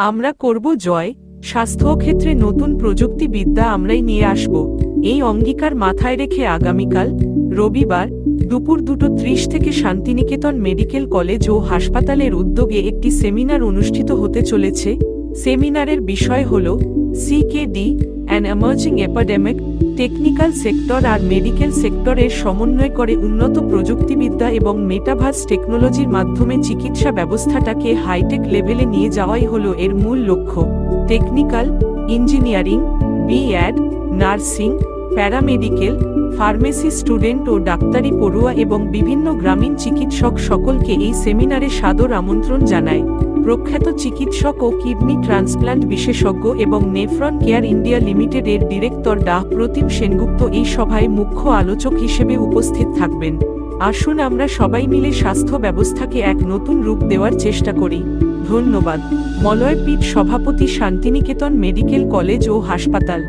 আমরা করব জয়। স্বাস্থ্যক্ষেত্রে নতুন প্রযুক্তিবিদ্যা আমরাই নিয়ে আসব, এই অঙ্গীকার মাথায় রেখে আগামীকাল রবিবার দুপুর 2:30 থেকে শান্তিনিকেতন মেডিকেল কলেজ ও হাসপাতালের উদ্যোগে একটি সেমিনার অনুষ্ঠিত হতে চলেছে। সেমিনারের বিষয় হল CKD, an emerging epidemic, technical sector আর মেডিকেল সেক্টরের সমন্বয় করে উন্নত প্রযুক্তিবিদ্যা এবং মেটাভার্স টেকনোলজির মাধ্যমে চিকিৎসা ব্যবস্থাটাকে হাইটেক লেভেলে নিয়ে যাওয়াই হলো এর মূল লক্ষ্য। Technical, engineering, B Ed, nursing, paramedical, pharmacy student ও ডাক্তারি পড়ুয়া এবং বিভিন্ন গ্রামীণ চিকিৎসক সকলকে এই সেমিনারে সাদর আমন্ত্রণ জানায়। প্রখ্যাত চিকিৎসক ও কিডনি ট্রান্সপ্লান্ট বিশেষজ্ঞ এবং নেফ্রন কেয়ার ইন্ডিয়া লিমিটেডের ডিরেক্টর ডাঃ প্রতিম সেনগুপ্ত এই সভায় মুখ্য আলোচক হিসেবে উপস্থিত থাকবেন। আসুন আমরা সবাই মিলে স্বাস্থ্য ব্যবস্থাকে এক নতুন রূপ দেওয়ার চেষ্টা করি। ধন্যবাদ। মলয়পীঠ সভাপতি, শান্তিনিকেতন মেডিকেল কলেজ ও হাসপাতাল।